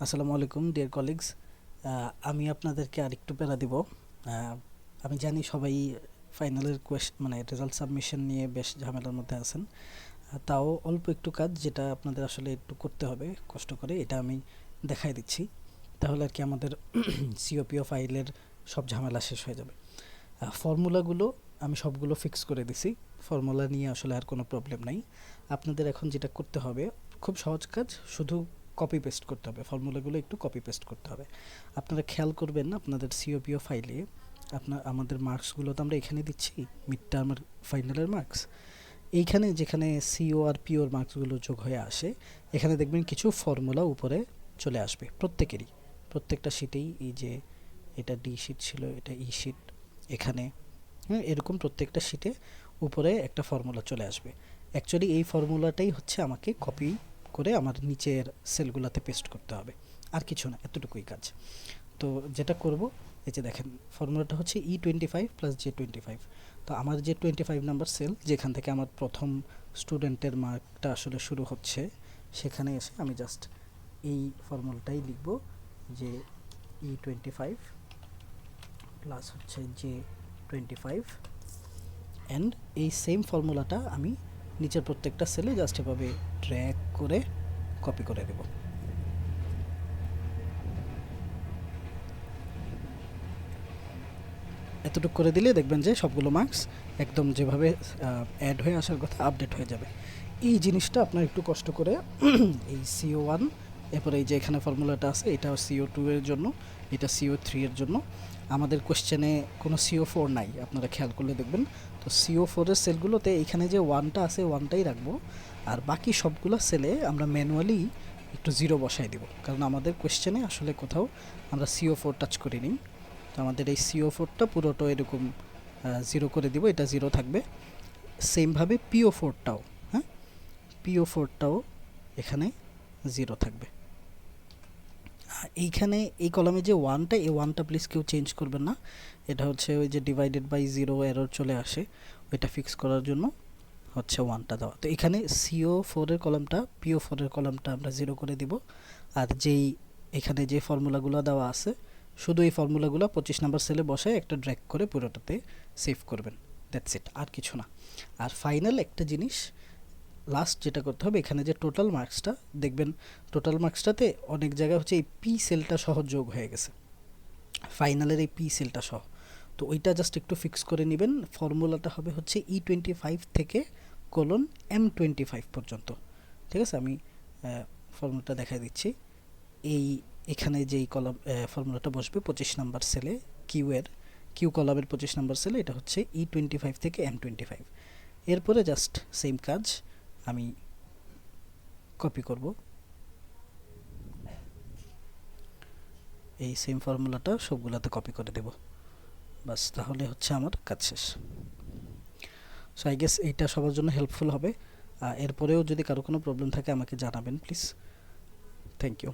আসসালামু আলাইকুম deer colleagues. আমি আপনাদেরকে আরেকটু প্যারা দিব। আমি জানি সবাই ফাইনালের মানে রেজাল্ট সাবমিশন নিয়ে বেশ ঝামেলার মধ্যে আছেন। তাও অল্প একটু কাজ যেটা আপনাদের আসলে একটু করতে হবে কষ্ট করে, এটা আমি দেখাই দিচ্ছি। তাহলে আর কি আমাদের সিওপিও ফাইলের সব ঝামেলা শেষ হয়ে যাবে। ফর্মুলাগুলো আমি সবগুলো ফিক্স করে দিছি। ফর্মুলা নিয়ে আসলে আর কোনো প্রবলেম নাই। আপনাদের এখন যেটা করতে হবে খুব সহজ কাজ, শুধু কপি পেস্ট করতে হবে। ফর্মুলাগুলো একটু কপি পেস্ট করতে হবে। আপনারা খেয়াল করবেন না আপনাদের সিওপিও ফাইলে আমাদের মার্কসগুলো তো আমরা এখানে দিচ্ছি, মিড টার্ম আর ফাইনালের মার্কস। এইখানে যেখানে সিও আর পিওর মার্কসগুলো যোগ হয়ে আসে, এখানে দেখবেন কিছু ফর্মুলা উপরে চলে আসবে প্রত্যেকেরই, প্রত্যেকটা শিটেই। এই যে এটা ডি শিট ছিল, এটা ই শিট, এখানে হ্যাঁ এরকম প্রত্যেকটা শিটে উপরে একটা ফর্মুলা চলে আসবে। অ্যাকচুয়ালি এই ফর্মুলাটাই হচ্ছে আমাকে কপি করে আমার নিচের সেলগুলোতে পেস্ট করতে হবে, আর কিছু না, এতটুকুই কাজ। তো যেটা করব, এই যে দেখেন ফর্মুলাটা হচ্ছে E25 প্লাস J25। তো আমার যে 25 নাম্বার সেল, যেখান থেকে আমার প্রথম স্টুডেন্টের মার্কটা আসলে শুরু হচ্ছে, সেখানে এসে আমি জাস্ট এই ফর্মুলাটাই লিখব যে E25 প্লাস হচ্ছে J25, অ্যান্ড এই সেম ফর্মুলাটা আমি নিচের প্রত্যেকটা সেলে জাস্ট এভাবে ড্র্যাগ করে কপি করে দেব। এতটুকু করে দিলে দেখবেন যে সবগুলো মার্কস একদম যেভাবে অ্যাড হয়ে আসার কথা আপডেট হয়ে যাবে। এই জিনিসটা আপনার একটু কষ্ট করে এই CO1, এরপরে এই যে এখানে ফর্মুলাটা আছে, এটা CO2 এর জন্য, এটা CO3 এর জন্য। আমাদের কোশ্চেনে কোনো CO4 নাই, আপনারা খেয়াল করলে দেখবেন। তো CO4 এর সেলগুলোতে এখানে যে ওয়ানটা আছে ওয়ানটাই রাখবো, আর বাকি সবগুলো সেলে আমরা ম্যানুয়ালি একটু জিরো বসাই দিব, কারণ আমাদের কোশ্চেনে আসলে কোথাও আমরা CO4 টাচ করিনি। তো আমাদের এই CO4টা পুরোটা এরকম জিরো করে দিব, এটা জিরো থাকবে। সেমভাবে PO4টাও, হ্যাঁ PO4টাও এখানে জিরো থাকবে। এইখানে এই কলামে যে ওয়ানটা, এই ওয়ানটা প্লিজ কেউ চেঞ্জ করবেন না। এটা হচ্ছে ওই যে ডিভাইডেড বাই জিরো এরর চলে আসে, ওইটা ফিক্স করার জন্য হচ্ছে ওয়ানটা দেওয়া। তো এখানে CO4 এর কলামটা, PO4 এর কলামটা আমরা জিরো করে দিব। আর যেই এখানে যে ফর্মুলাগুলো দেওয়া আছে, শুধু এই ফর্মুলাগুলো 25 নাম্বার সেলে বসায় একটা ড্র্যাগ করে পুরোটাতে সেভ করবেন, দ্যাটস ইট, আর কিছু না। আর ফাইনাল একটা জিনিস লাস্ট যেটা করতে হবে, এখানে যে টোটাল মার্কসটা দেখবেন, টোটাল মার্কসটাতে অনেক জায়গায় হচ্ছে এই পি সেলটা সহ যোগ হয়ে গেছে, ফাইনালের এই পি সেলটা সহ। তো ওইটা জাস্ট একটু ফিক্স করে নেবেন। ফর্মুলাটা হবে হচ্ছে E25 থেকে :M25 পর্যন্ত। ঠিক আছে, আমি ফর্মুলাটা দেখাই দিচ্ছি। এই এখানে যেই কলাম ফর্মুলাটা বসবে 25 নাম্বার সেলে, কিউ কলামের 25 নাম্বার সেলে, এটা হচ্ছে E25 থেকে M25। এরপরে জাস্ট সেম কাজ আমি কপি করব, এই সেম ফর্মুলাটা সবগুলাতে কপি করে দেব, বাস তাহলে হচ্ছে আমার কাজ শেষ। সো আই গেস এইটা সবার জন্য হেল্পফুল হবে। এরপরেও যদি কারো কোনো প্রবলেম থাকে আমাকে জানাবেন প্লিজ। Thank you.